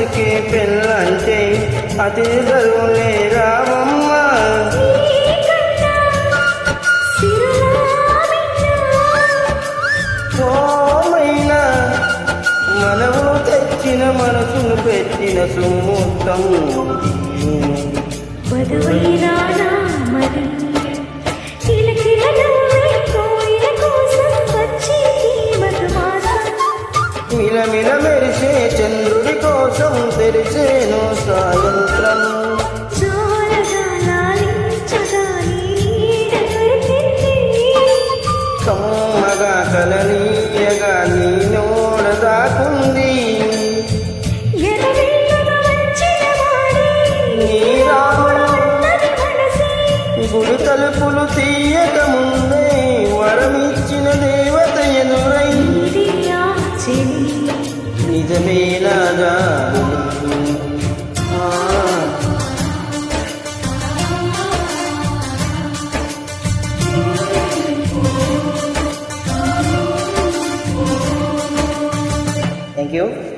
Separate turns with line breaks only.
మనకే పెళ్ళంటే అదే దరువులే రామమ్మ. ఓమైనా మనము తెచ్చిన మనసును పెట్టిన సుముహూర్తం మిలమిల మెరిసే చంద్రుడి కోసం తెరిచేను సాయంత్రం. కమ్మగా కలనీయగా నీ నోడ దాకుంది నీ రాముడు. గుడి తలుపులు తీయక ముందే వరమిచ్చిన దేవత ఎదురై నిజమేలాగా Thank you.